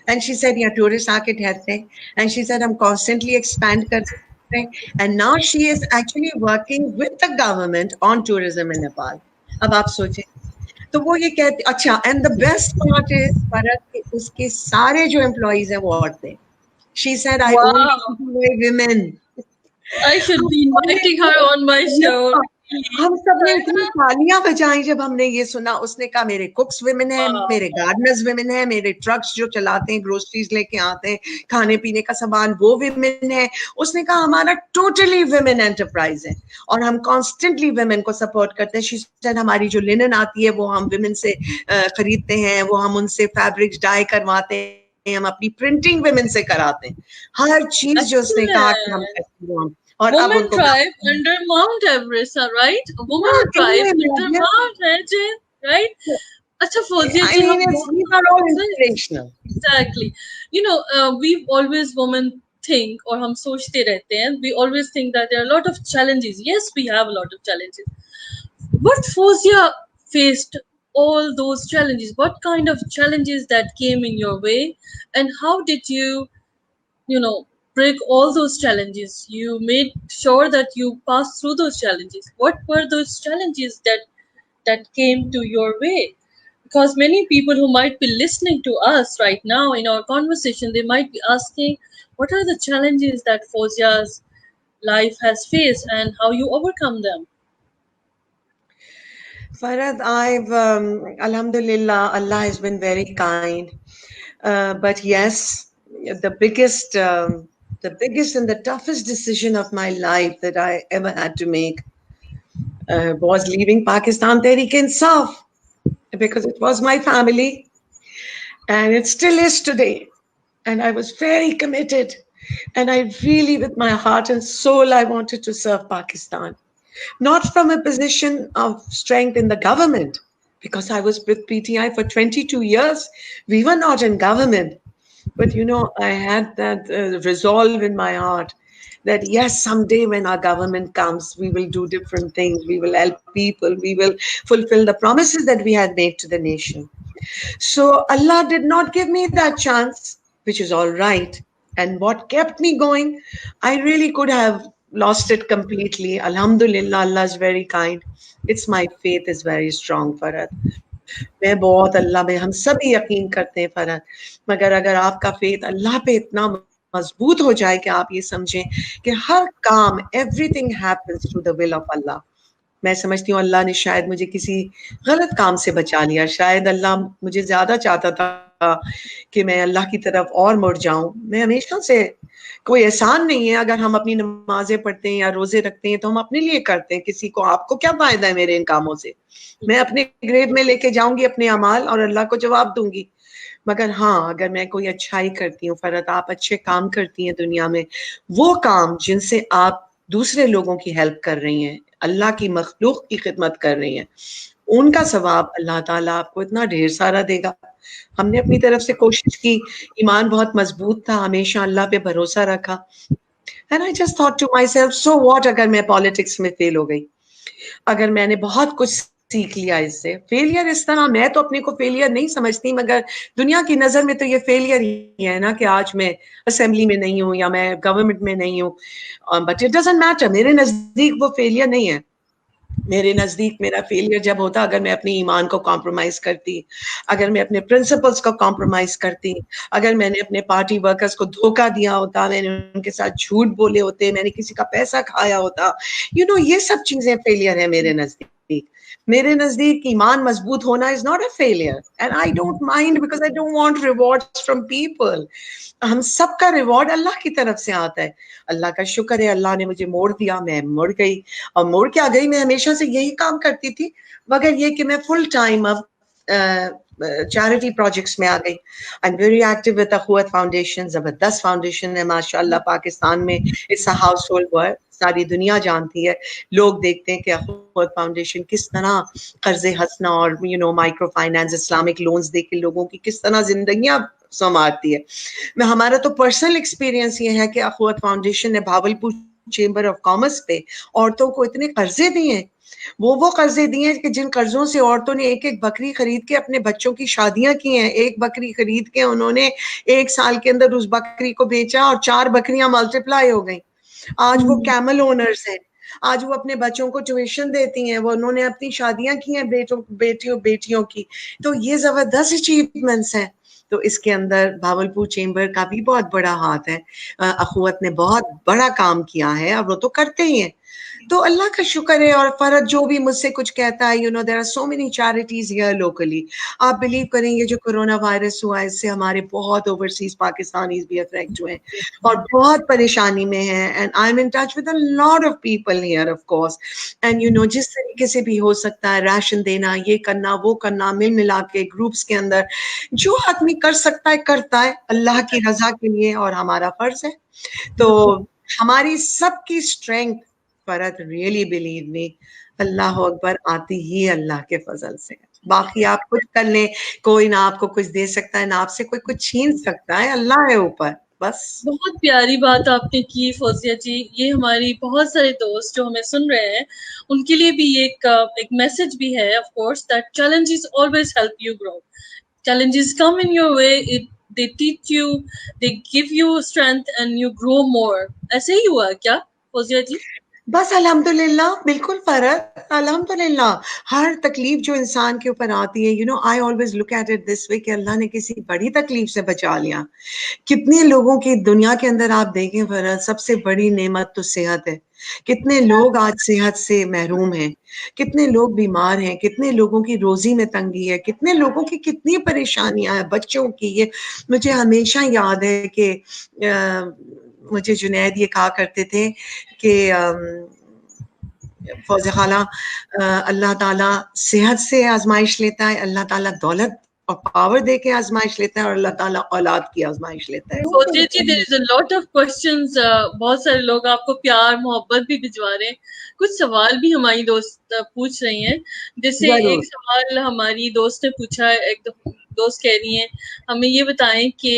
[SPEAKER 2] And she said, yeah, tourists aake thehte hain. And she said, I'm constantly expand kar rahe hain. And now she is actually working with the government on tourism in Nepal. اب آپ سوچیں, تو وہ یہ کہتے, اچھا, and the best part is فرق کہ اس کے سارے جو employees ہیں وہ عورتیں. She said, I only employ women.
[SPEAKER 1] I should be inviting her on my show.
[SPEAKER 2] ہم سب نے اتنی تالیاں بجائیں جب ہم نے یہ سنا. اس نے کہا میرے کوکس ویمن ہیں, میرے گارڈنرز ویمن ہیں, میرے ٹرکس جو چلاتے ہیں گروسریز لے کے آتے ہیں, کھانے پینے کا سامان, وہ ویمن ہے. اس نے کہا ہمارا ٹوٹلی ویمن انٹرپرائز ہے اور ہم کانسٹنٹلی ویمن کو سپورٹ کرتے ہیں. شی سیڈ ہماری جو لینن آتی ہے وہ ہم ویمن سے خریدتے ہیں, وہ ہم ان سے فیبرکس ڈائی کرواتے ہیں, ہم اپنی پرنٹنگ ویمن سے کراتے ہیں, ہر چیز جو اس نے کہا کہ ہم کرتے ہیں. اور اب
[SPEAKER 1] Women tribe under Mount Everest, right? Women tribe under Mount Everest, right? Acha Fozia ji,
[SPEAKER 2] these are all inspirational.
[SPEAKER 1] Exactly. You know, we always women think, or hum sochte rehte hain, we always think that there are a lot of challenges. Yes, we have a lot of challenges. But Fozia faced all those challenges. What kind of challenges that came in your way, and how did you know, break all those challenges? You made sure that you passed through those challenges. What were those challenges that came to your way? Because many people who might be listening to us right now in our conversation, they might be asking, what are the challenges that Fozia's life has faced and how you overcome them?
[SPEAKER 2] Farhad, I've alhamdulillah, Allah has been very kind, but yes, the biggest and the toughest decision of my life that I ever had to make was leaving Pakistan Tehreek-e-Insaf, because it was my family and it still is today, and I was very committed, and I really, with my heart and soul, I wanted to serve Pakistan. Not from a position of strength in the government, because I was with PTI for 22 years. We were not in government. But, you know, I had that resolve in my heart that, yes, someday when our government comes, we will do different things. We will help people. We will fulfill the promises that we had made to the nation. So Allah did not give me that chance, which is all right. And what kept me going, I really could have lost it completely. Alhamdulillah, Allah is very kind. It's my faith is very strong, Farhad. میں بہت اللہ میں, ہم سب یقین کرتے ہیں فرحت, مگر اگر آپ کا فیتھ اللہ پہ اتنا مضبوط ہو جائے کہ آپ یہ سمجھیں کہ ہر کام, everything happens through the will of Allah. میں سمجھتی ہوں اللہ نے شاید مجھے کسی غلط کام سے بچا لیا, شاید اللہ مجھے زیادہ چاہتا تھا کہ میں اللہ کی طرف اور مڑ جاؤں. میں ہمیشہ سے, کوئی احسان نہیں ہے, اگر ہم اپنی نمازیں پڑھتے ہیں یا روزے رکھتے ہیں تو ہم اپنے لیے کرتے ہیں, کسی کو, آپ کو کیا فائدہ ہے میرے ان کاموں سے؟ میں اپنے گریو میں لے کے جاؤں گی اپنے اعمال اور اللہ کو جواب دوں گی. مگر ہاں, اگر میں کوئی اچھائی کرتی ہوں, فرحت آپ اچھے کام کرتی ہیں دنیا میں, وہ کام جن سے آپ دوسرے لوگوں کی ہیلپ کر رہی ہیں, اللہ کی مخلوق کی خدمت کر رہی ہیں, ان کا ثواب اللہ تعالیٰ آپ کو اتنا ڈھیر سارا دے گا. ہم نے اپنی طرف سے کوشش کی, ایمان بہت مضبوط تھا, ہمیشہ اللہ پہ بھروسہ رکھا. And I just thought to myself, so what اگر میں پالیٹکس میں فیل ہو گئی, اگر میں نے بہت کچھ سیکھ لیا اس سے. فیلئر اس طرح, میں تو اپنے کو فیلئر نہیں سمجھتی, مگر دنیا کی نظر میں تو یہ فیلئر ہی ہے نا کہ آج میں اسمبلی میں نہیں ہوں یا میں گورنمنٹ میں نہیں ہوں. بٹ اٹ ڈزنٹ میٹر, میرے نزدیک وہ فیلئر نہیں ہے. میرے نزدیک میرا فیلئر جب ہوتا اگر میں اپنی ایمان کو کمپرومائز کرتی, اگر میں اپنے پرنسپلز کو کمپرومائز کرتی, اگر میں نے اپنے پارٹی ورکرز کو دھوکہ دیا ہوتا, میں نے ان کے ساتھ جھوٹ بولے ہوتے, میں نے کسی کا پیسہ کھایا ہوتا, یہ سب چیزیں فیلئر ہے میرے نزدیک. میرے نزدیک ایمان مضبوط ہونا is not a failure, and I don't mind because I don't want rewards from people. ہم سب کا ریوارڈ اللہ کی طرف سے آتا ہے. اللہ کا شکر ہے, اللہ نے مجھے موڑ دیا, میں مڑ گئی, اور موڑ کے آ گئی. میں ہمیشہ سے یہی کام کرتی تھی, مگر یہ کہ میں فل ٹائم اب چیریٹی پروجیکٹس میں آ گئی. I am very active with Akhuwat foundation. زبردست فاؤنڈیشن ہے ماشاء اللہ پاکستان میں, it's a household word, ساری دنیا جانتی ہے. لوگ دیکھتے ہیں کہ اخوت فاؤنڈیشن کس طرح قرض حسنہ اور مائکرو فائنانس, اسلامک لونز دے کے لوگوں کی کس طرح زندگیاں سنوارتی ہے. ہمارا تو پرسنل ایکسپیرینس یہ ہے کہ اخوت فاؤنڈیشن نے بھاولپور چیمبر آف کامرس پہ عورتوں کو اتنے قرضے دیے ہیں, وہ قرضے دیے ہیں کہ جن قرضوں سے عورتوں نے ایک ایک بکری خرید کے اپنے بچوں کی شادیاں کی ہیں. ایک بکری خرید کے انہوں نے 1 سال کے اندر اس بکری کو بیچا اور 4 بکریاں ملٹیپلائی ہو گئیں. آج وہ کیمل اونرز ہیں, آج وہ اپنے بچوں کو ٹیوشن دیتی ہیں, وہ انہوں نے اپنی شادیاں کی ہیں بیٹیوں کی. تو یہ زبردست اچیومنٹس ہیں. تو اس کے اندر بھاولپور چیمبر کا بھی بہت بڑا ہاتھ ہے. اخوت نے بہت بڑا کام کیا ہے, اور وہ تو کرتے ہی ہیں. تو اللہ کا شکر ہے. اور فرد جو بھی مجھ سے کچھ کہتا ہے, there are so many charities here locally. آپ بلیو کریں گے جو کورونا وائرس ہوا, اس سے ہمارے بہت اوورسیز پاکستانیز بھی افیکٹ ہوئے ہیں اور بہت پریشانی میں ہیں. and I'm in touch with a lot of people here of course. and جس طریقے سے بھی ہو سکتا ہے, راشن دینا, یہ کرنا, وہ کرنا, ملا کے گروپس کے اندر جو آدمی کر سکتا ہے کرتا ہے اللہ کی رضا کے لیے, اور ہمارا فرض ہے. تو ہماری سب کی اسٹرینتھ فرد ریئلی بلیو می, اللہ اکبر, آتی ہی اللہ کے فضل سے. باقی آپ کچھ کر لیں, کوئی نہ آپ کو کچھ دے سکتا ہے, نہ آپ سے کوئی کچھ چھین سکتا ہے, اللہ ہے اوپر بس.
[SPEAKER 1] بہت پیاری بات آپ نے کی فوزیہ جی. یہ ہماری بہت سارے دوست جو ہمیں سن رہے ہیں, ان کے لیے بھی ایک میسج بھی ہے of course, that challenges always help you grow. Challenges come in your way, they teach you, they give you strength and you grow more. ایسے ہی ہوا کیا فوزیہ جی؟
[SPEAKER 2] بس الحمدللہ, بالکل فرد, الحمدللہ. ہر تکلیف جو انسان کے اوپر آتی ہے, I always look at it this way کہ اللہ نے کسی بڑی تکلیف سے بچا لیا. کتنے لوگوں کی دنیا کے اندر آپ دیکھیں فرد, سب سے بڑی نعمت تو صحت ہے. کتنے لوگ آج صحت سے محروم ہیں, کتنے لوگ بیمار ہیں, کتنے لوگوں کی روزی میں تنگی ہے, کتنے لوگوں کی کتنی پریشانیاں ہیں, بچوں کی. یہ مجھے ہمیشہ یاد ہے کہ مجھے جنید یہ کہا کرتے تھے کہ فوزیہ خالہ, اللہ تعالیٰ صحت سے آزمائش لیتا ہے, اللہ تعالیٰ دولت اور پاور دے کے آزمائش لیتا ہے, اور اللہ تعالیٰ اولاد کی آزمائش لیتا ہے.
[SPEAKER 1] فوزیہ جی, there is a lot of questions. بہت سارے لوگ آپ کو پیار محبت بھی بھجوا رہے ہیں. کچھ سوال بھی ہماری دوست پوچھ رہی ہیں. جیسے ایک سوال ہماری دوست نے پوچھا, ایک دوست کہہ رہی ہیں ہمیں یہ بتائیں کہ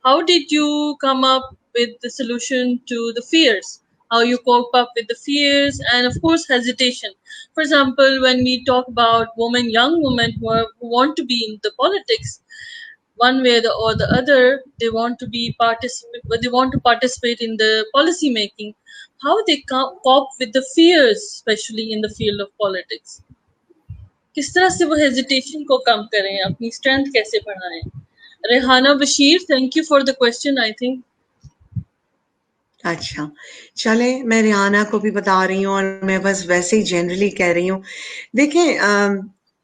[SPEAKER 1] how did you come up with the solution to the fears? How you cope up with the fears and of course hesitation. For example, when we talk about young women who want to be in the politics, one way or the other, they want to participate in the policy making. How they cope with the fears, especially in the field of politics. کس طرح سے وہ hesitation کو کم کریں, اپنی strength کیسے بڑھائیں. Rehana Bashir, thank you for the question. I think
[SPEAKER 2] اچھا چلیں, میں ریحانہ کو بھی بتا رہی ہوں, اور میں بس ویسے ہی جنرلی کہہ رہی ہوں. دیکھیں,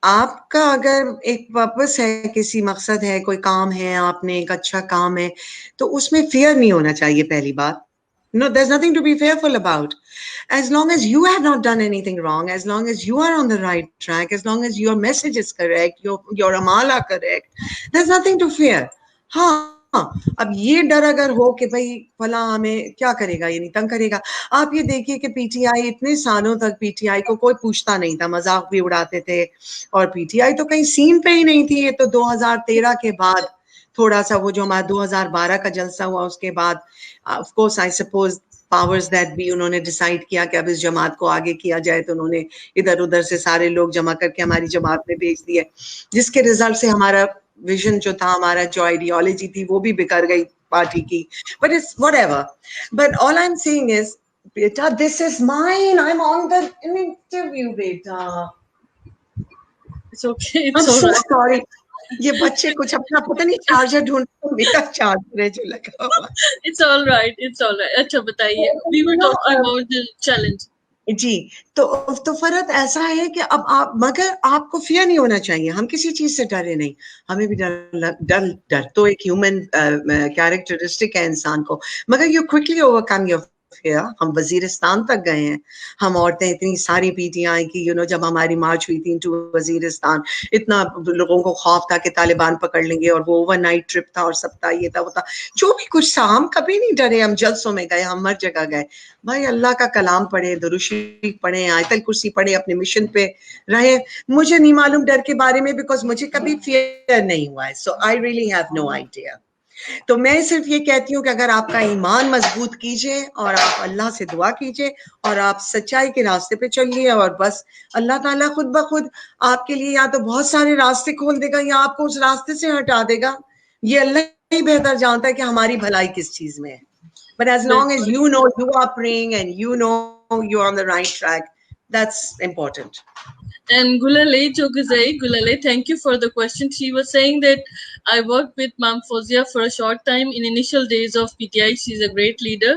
[SPEAKER 2] آپ کا اگر ایک پرپس ہے, کسی مقصد ہے, کوئی کام ہے, آپ نے ایک اچھا کام ہے, تو اس میں فیئر نہیں ہونا چاہیے. پہلی بات, there's nothing to be fearful about. As long as you have not done anything wrong, as long as you are on the right track, as long as your message is correct, your amal are correct, there's nothing to fear. ہاں, اب یہ ڈر اگر ہو کہ بھائی فلاں ہمیں کیا کرے گا، یعنی تنگ کرے گا. آپ یہ دیکھیے کہ پی ٹی آئی اتنے سالوں تک پی ٹی آئی کو کوئی پوچھتا نہیں تھا، مذاق بھی اڑاتے تھے، اور پی ٹی آئی تو کہیں سین پہ ہی نہیں تھی. یہ تو 2013 کے بعد تھوڑا سا وہ جو ہمارا 2012 کا جلسہ ہوا اس کے بعد of course I suppose powers that بھی انہوں نے ڈیسائیڈ کیا کہ اب اس جماعت کو آگے کیا جائے، تو انہوں نے ادھر ادھر سے سارے لوگ جمع کر کے ہماری جماعت میں بھیج دیے، جس کے ریزلٹ سے ہمارا ویژن جو تھا، ہمارا جو آئیڈیالوجی تھی وہ بھی بکھر گئی پارٹی کی. But it's whatever. But all I am seeing is بیٹا this is mine, I am on the interview بیٹا.
[SPEAKER 1] It's okay.
[SPEAKER 2] I'm
[SPEAKER 1] It's all
[SPEAKER 2] so
[SPEAKER 1] right.
[SPEAKER 2] sorry. یہ بچے کچھ اپنا پتہ نہیں چارجر ڈھونڈتے، میرا چارجر ہے جو لگا ہوا.
[SPEAKER 1] It's all right. It's all right. اچھا بتائیے. We were talking about the challenge.
[SPEAKER 2] جی تو فرد ایسا ہے کہ اب آپ، مگر آپ کو فیئر نہیں ہونا چاہیے. ہم کسی چیز سے ڈرے نہیں، ہمیں بھی ڈر تو ایک ہیومن کیریکٹرسٹک ہے انسان کو، مگر you quickly overcome your fear. ہم وزیرستان تک گئے ہیں، ہم عورتیں اتنی ساری پی ٹی آئی کی، جب ہماری مارچ ہوئی تھی ٹو وزیرستان، اتنا لوگوں کو خوف تھا کہ طالبان پکڑ لیں گے، اور وہ اوور نائٹ ٹرپ تھا اور سب تھا، یہ تھا وہ تھا، جو بھی کچھ تھا. ہم کبھی نہیں ڈرے، ہم جلسوں میں گئے، ہم ہر جگہ گئے. بھائی اللہ کا کلام پڑھے، درود شریف پڑھے، آیت الکرسی پڑھے، اپنے مشن پہ رہے. مجھے نہیں معلوم ڈر کے بارے میں، بیکاز مجھے کبھی فیئر نہیں ہوا ہے. So I really have no idea. تو میں صرف یہ کہتی ہوں کہ اگر آپ کا ایمان مضبوط کیجئے اور آپ اللہ سے دعا کیجئے اور آپ سچائی کے راستے پہ چلیے، اور بس اللہ تعالیٰ خود بخود آپ کے لیے یا تو بہت سارے راستے کھول دے گا یا آپ کو اس راستے سے ہٹا دے گا. یہ اللہ ہی بہتر جانتا ہے کہ ہماری بھلائی کس چیز میں ہے. But as long as you know you are praying and you know you're on the right track, that's important.
[SPEAKER 1] And Gulale Choguzai, Gulale, thank you for the question. She was saying that I worked with Ma'am Fozia for a short time in initial days of PTI. She's a great leader.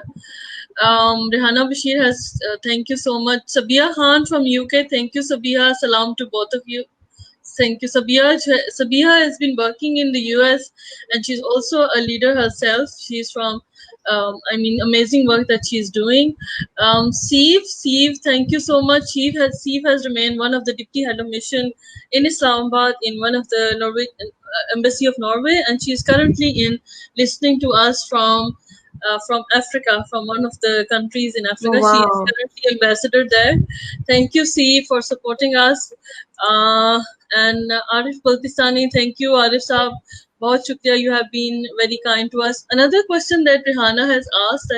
[SPEAKER 1] Rehana Bashir has, thank you so much. Sabia Khan from UK, thank you, Sabia. Salam to both of you. Thank you, Sabia. Sabia has been working in the US and she's also a leader herself. She's from, amazing work that she's doing. Steve, thank you so much. Steve has remained one of the deputy head of mission in Islamabad in one of the embassy of Norway, and she's currently listening to us from Africa, from one of the countries in Africa.
[SPEAKER 2] Oh, wow.
[SPEAKER 1] She is currently ambassador there. Thank you, Steve, for supporting us. And Arif Baltistani, thank you, Arif Saab. Bahut shukriya, you have been very kind to us. Another question that Rehana has asked,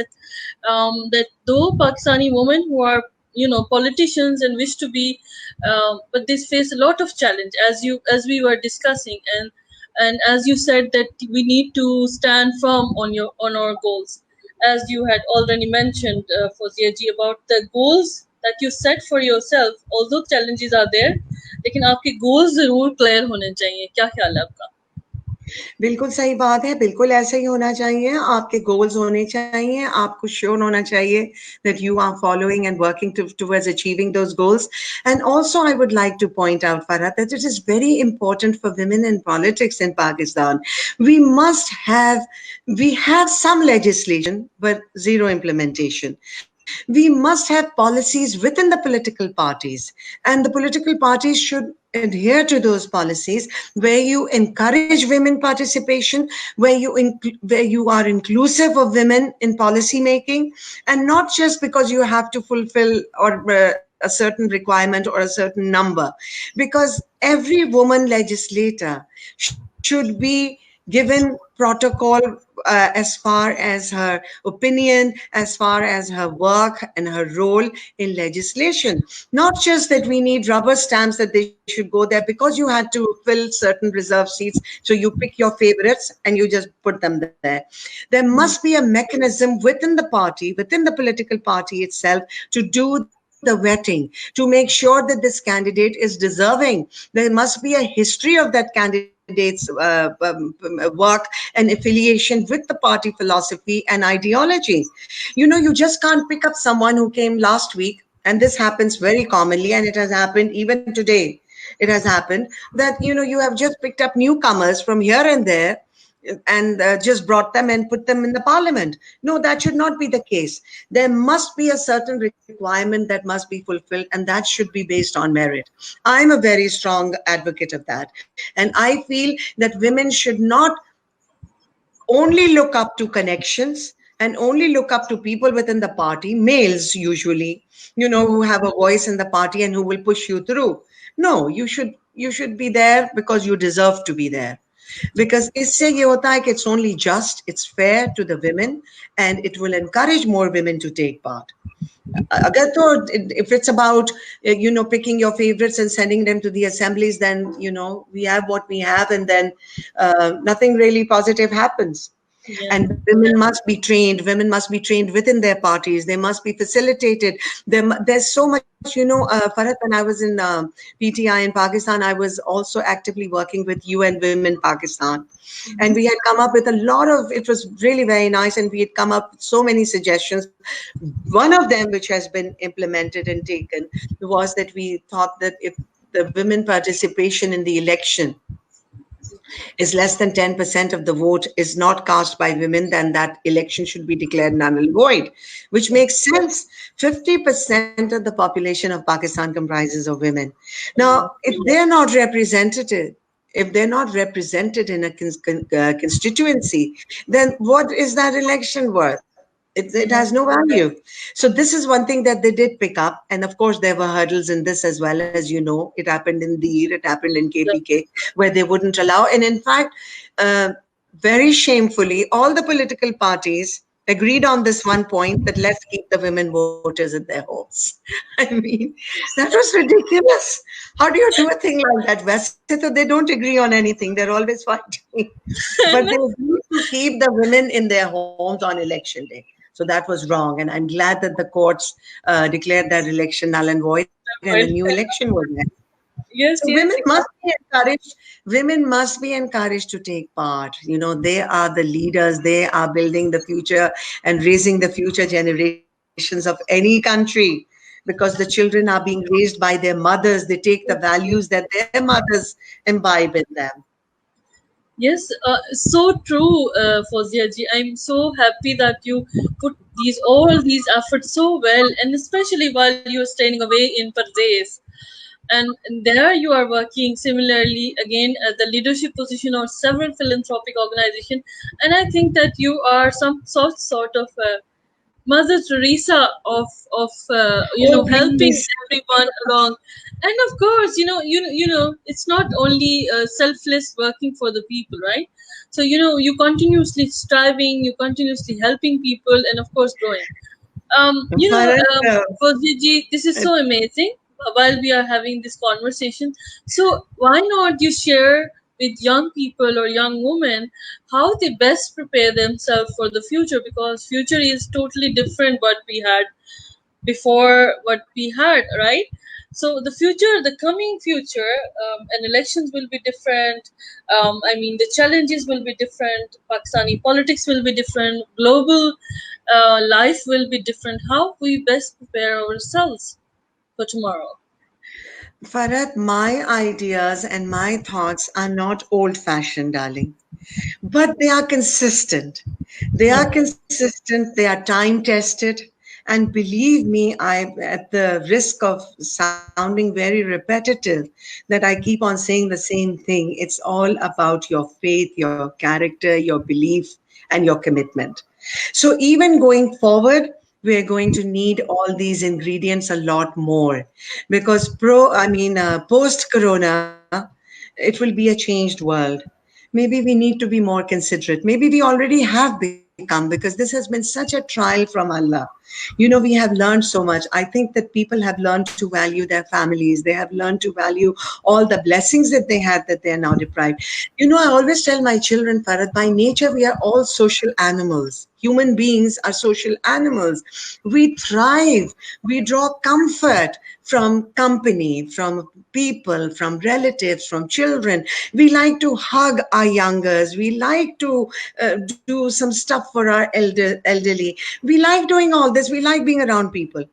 [SPEAKER 1] that though Pakistani women who are politicians and wish to be, but they face a lot of challenge, as we were discussing, and as you said that we need to stand firm on our goals, as you had already mentioned, Fozia ji, about the goals that you set for yourself. Although challenges are there, لیکن آپ کے goals ضرور clear ہونے چاہیے. کیا خیال ہے آپ کا؟
[SPEAKER 2] بالکل صحیح بات ہے، بالکل ایسا ہی ہونا چاہیے. آپ کے گولز ہونے چاہیے، آپ کو شیور ہونا چاہیے that you are following and working towards achieving those goals. And also I would like to point out, Farah, that it is very important for women in politics in Pakistan. We have some legislation but zero implementation. We must have policies within the political parties, and the political parties should adhere to those policies where you encourage women participation, where you are inclusive of women in policy making, and not just because you have to fulfill or a certain requirement or a certain number, because every woman legislator should be given protocol as far as her opinion, as far as her work and her role in legislation. Not just that we need rubber stamps that they should go there because you had to fill certain reserve seats, so you pick your favorites and you just put them there. There must be a mechanism within the party, within the political party itself, to do the vetting, to make sure that this candidate is deserving. There must be a history of that candidate's work and affiliation with the party philosophy and ideology. You just can't pick up someone who came last week, and this happens very commonly, and it has happened even today. It has happened that you have just picked up newcomers from here and there and just brought them and put them in the parliament. No, that should not be the case. There must be a certain requirement that must be fulfilled, and that should be based on merit. I'm a very strong advocate of that, and I feel that women should not only look up to connections and only look up to people within the party, males usually, who have a voice in the party and who will push you through. No, you should be there because you deserve to be there. Because isse ye hota hai ki it's only just, it's fair to the women, and it will encourage more women to take part. Agar to, if it's about picking your favorites and sending them to the assemblies, then we have what we have, and then nothing really positive happens.
[SPEAKER 1] Yeah.
[SPEAKER 2] And women must be trained. Women must be trained within their parties. They must be facilitated. There's so much, Farhat, when I was in PTI in Pakistan, I was also actively working with UN Women Pakistan. And we had come up with a lot of, it was really very nice, and we had come up with so many suggestions. One of them, which has been implemented and taken, was that we thought that if the women participation in the election is less than 10% of the vote is not cast by women, then that election should be declared null and void, which makes sense. 50% of the population of Pakistan comprises of women. Now, if they're not represented in a constituency, then what is that election worth? It has no value. So this is one thing that they did pick up. And of course, there were hurdles in this as well. As you know, it happened in Deer, it happened in KPK, where they wouldn't allow. And in fact, very shamefully, all the political parties agreed on this one point, that let's keep the women voters in their homes. I mean, that was ridiculous. How do you do a thing like that? Vaise to they don't agree on anything. They're always fighting. But they agreed to keep the women in their homes on election day. So that was wrong. And I'm glad that the courts declared that election null and void, and a new election was there. So
[SPEAKER 1] Yes, yes,
[SPEAKER 2] women must be encouraged to take part. They are the leaders. They are building the future and raising the future generations of any country, because the children are being raised by their mothers. They take the values that their mothers imbibe in them.
[SPEAKER 1] yes. So true, Fozia ji. I'm so happy that you put all these efforts so well, and especially while you are staying away in Pardes. And there you are working similarly again at the leadership position of several philanthropic organizations. And I think that you are some sort of Mother Teresa of
[SPEAKER 2] Oh,
[SPEAKER 1] helping
[SPEAKER 2] please.
[SPEAKER 1] everyone along. And of course, it's not only selfless working for the people, right? So you continuously striving, you continuously helping people, and of course growing.
[SPEAKER 2] Farhat,
[SPEAKER 1] Fauzi, this is so amazing while we are having this conversation. So, why not you share with young people or young women how they best prepare themselves for the future? Because future is totally different what we had before what we had, right? So the future, the coming future, and elections will be different. I mean, the challenges will be different. Pakistani politics will be different. Global life will be different. How we best prepare ourselves for tomorrow?
[SPEAKER 2] Farhat, my ideas and my thoughts are not old fashioned, darling, but they are consistent. They are consistent, they are time tested. And believe me, at the risk of sounding very repetitive, that I keep on saying the same thing. It's all about your faith, your character, your belief, and your commitment. So even going forward, we're going to need all these ingredients a lot more, because post corona, it will be a changed world. Maybe we need to be more considerate. Maybe we already have become, because this has been such a trial from Allah. We have learned so much. I think that people have learned to value their families. They have learned to value all the blessings that they had that they are now deprived. I always tell my children, Farad, by nature, we are all social animals. Human beings are social animals. We thrive. We draw comfort from company, from people, from relatives, from children. We like to hug our youngers. We like to do some stuff for our elderly. We like doing all this. We like being around people.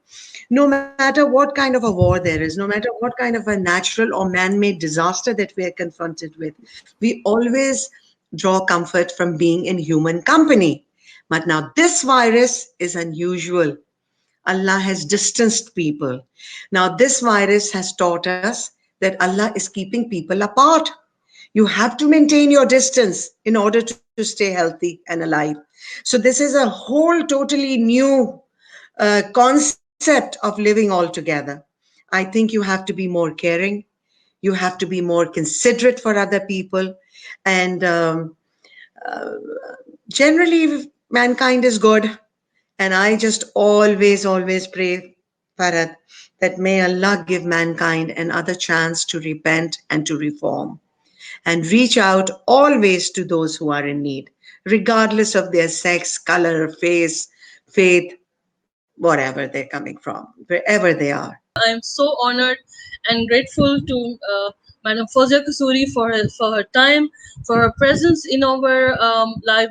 [SPEAKER 2] No matter what kind of a war there is, no matter what kind of a natural or man-made disaster that we are confronted with, we always draw comfort from being in human company. But now this virus is unusual. Allah has distanced people. Now this virus has taught us that Allah is keeping people apart. You have to maintain your distance in order to to stay healthy and alive. So this is a whole totally new concept of living all together. I think you have to be more caring. You have to be more considerate for other people. And uh, generally, mankind is good. And I just always pray, Farad, that may Allah give mankind another chance to repent and to reform and reach out always to those who are in need, regardless of their sex, color, face, faith, whatever they're coming from, wherever they are.
[SPEAKER 1] I am so honored and grateful to Madam Fozia Kasuri for her time, for her presence in our live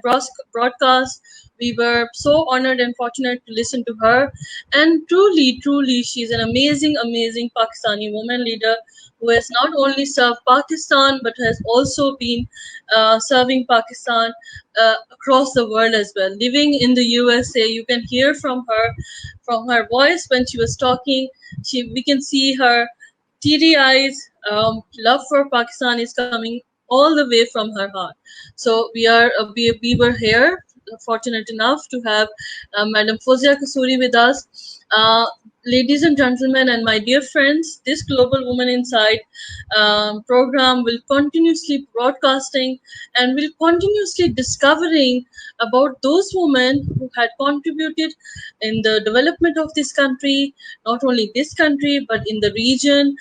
[SPEAKER 1] broadcast. We were so honored and fortunate to listen to her. And truly, she's an amazing Pakistani woman leader who has not only served Pakistan but has also been serving Pakistan across the world as well. Living in the USA, you can hear from her voice when she was talking. We can see her teary eyes. Love for Pakistan is coming all the way from her heart. So we were here, fortunate enough to have Madam Fozia Kasuri with us. Ladies and gentlemen, and my dear friends, this Global Woman Inside program will continuously broadcasting and will continuously discovering about those women who had contributed in the development of this country, not only this country but in the region,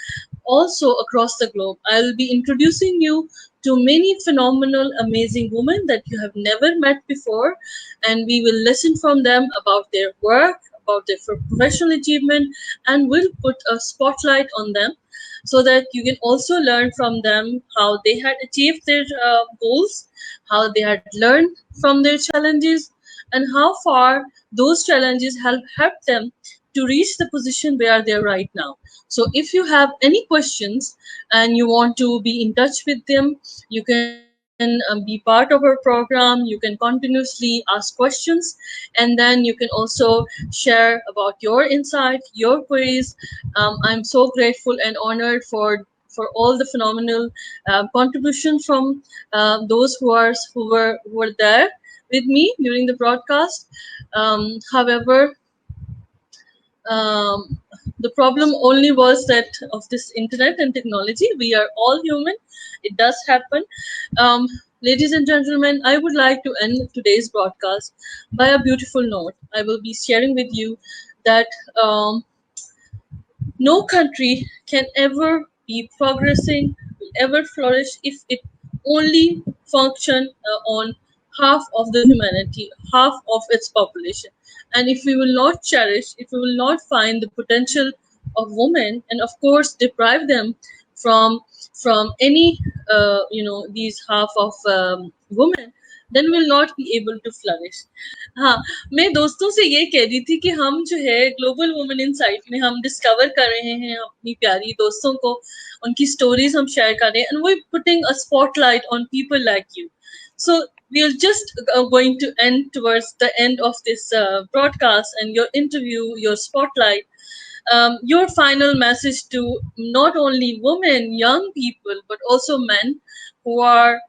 [SPEAKER 1] also across the globe. I will be introducing you to many phenomenal, amazing women that you have never met before, and we will listen from them about their work, about their professional achievement, and will put a spotlight on them so that you can also learn from them how they had achieved their goals, how they had learned from their challenges, and how far those challenges helped them to reach the position where they are right now. So, if you have any questions and you want to be in touch with them, you can be part of our program. You can continuously ask questions, and then you can also share about your insight, your queries. I'm so grateful and honored for all the phenomenal contribution from those who were there with me during the broadcast. However, um, the problem only was that of this internet and technology. We are all human. It does happen. Um, Ladies and gentlemen, I would like to end today's broadcast by a beautiful note. I will be sharing with you that no country can ever be progressing, will ever flourish if it only function on half of the humanity, half of its population. And if we will not cherish, if we will not find the potential of women, and of course deprive them from any these half of women, then will not be able to flourish. हाँ, मैं दोस्तों से ये कह रही थी कि हम जो है ग्लोबल वुमेन इनसाइट में हम डिस्कवर कर रहे हैं अपनी प्यारी दोस्तों को, उनकी स्टोरीज हम शेयर कर रहे हैं, and we're putting a spotlight on people like you. So we are just going to end towards the end of this broadcast and your interview, your spotlight. Your final message to not only women, young people, but also men who are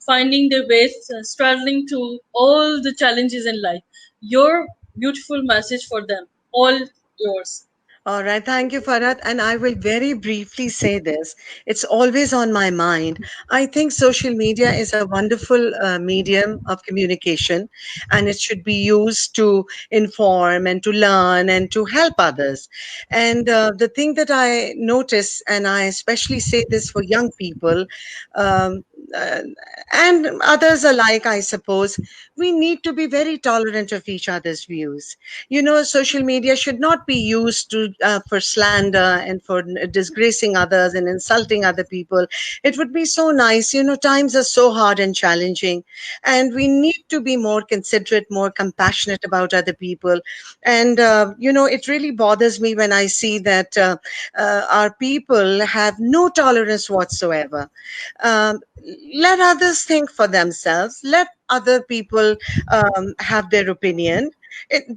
[SPEAKER 1] finding their ways, struggling to all the challenges in life. Your beautiful message for them, all yours.
[SPEAKER 2] All right, thank you, Farad. And I will very briefly say this. It's always on my mind. I think social media is a wonderful medium of communication, and it should be used to inform and to learn and to help others. And the thing that I notice, and I especially say this for young people, um, uh, and others alike, I suppose, we need to be very tolerant of each other's views. You know, social media should not be used to for slander and for disgracing others and insulting other people. It would be so nice. You know, times are so hard and challenging, and we need to be more considerate, more compassionate about other people. And it really bothers me when I see that our people have no tolerance whatsoever. um, let others think for themselves. Let other people have their opinion.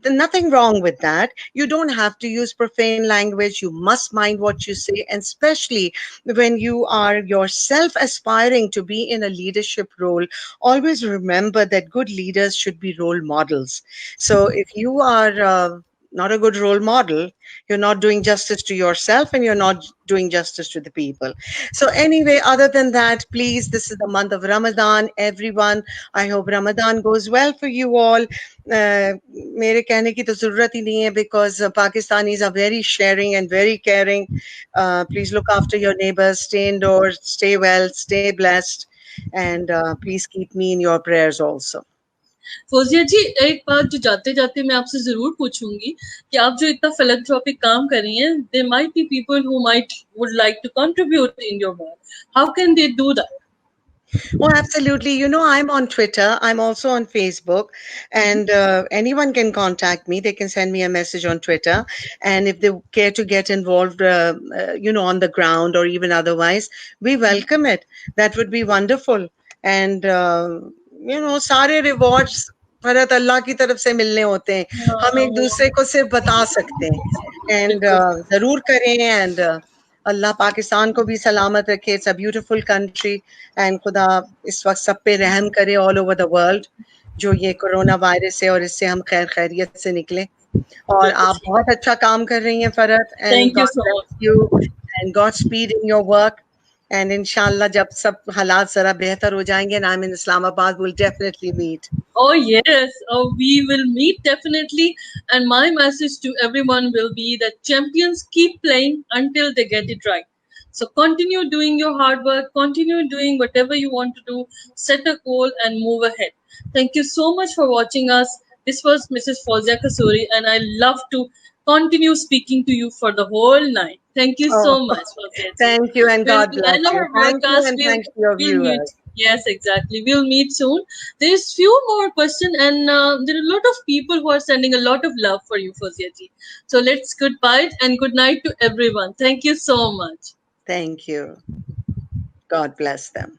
[SPEAKER 2] Nothing wrong with that. You don't have to use profane language. You must mind what you say. And especially when you are yourself aspiring to be in a leadership role, always remember that good leaders should be role models. So if you are not a good role model, you're not doing justice to yourself and you're not doing justice to the people. So, anyway, other than that, please, this is the month of Ramadan, everyone. I hope Ramadan goes well for you all. मेरे कहने की तो ज़रूरत ही नहीं है because Pakistanis are very sharing and very caring. Please look after your neighbors, stay indoors, stay well, stay blessed, and please keep me in your prayers also.
[SPEAKER 1] Fauzia जी, एक बात जो जाते जाते मैं आपसे जरूर पूछूंगी कि आप जो इतना philanthropic काम कर रही हैं, there might be people who would like to contribute in your work. How can they do that?
[SPEAKER 2] Oh, absolutely. You know, I'm on Twitter. I'm also on Facebook, and anyone can contact me. They can send me a message on Twitter, and if they care to get involved, on the ground or even otherwise, we welcome it. That would be wonderful. And सारे rewards फरत अल्लाह की तरफ से मिलने होते हैं. हम एक दूसरे को सिर्फ बता सकते हैं, and जरूर करें. And अल्लाह पाकिस्तान को भी सलामत रखे. It's a beautiful country and खुदा इस वक्त सब पे रहम करे ऑल ओवर द वर्ल्ड, जो ये कोरोना वायरस है और इससे हम खैर खैरियत से निकले. और आप बहुत अच्छा काम कर रही हैं Farhat, and God bless you and God speed in your work. And इंशाल्लाह जब सब हालात जरा बेहतर हो जाएंगे and I'm in Islamabad, we'll definitely meet.
[SPEAKER 1] Oh yes, we will meet definitely. And my message to everyone will be that champions keep playing until they get it right. So continue doing your hard work, continue doing whatever you want to do, set a goal and move ahead. Thank you so much for watching us. This was Mrs. Fauzia Kasuri, and I love to continue speaking to you for the whole night. Thank you so much, Fauzia.
[SPEAKER 2] Thank you, and God bless you. Thank you, and thanks to your viewers.
[SPEAKER 1] Yes, exactly. We'll meet soon. There's few more questions, and there are a lot of people who are sending a lot of love for you, Fauzia ji. So let's goodbye and good night to everyone. Thank you so much.
[SPEAKER 2] Thank you. God bless them.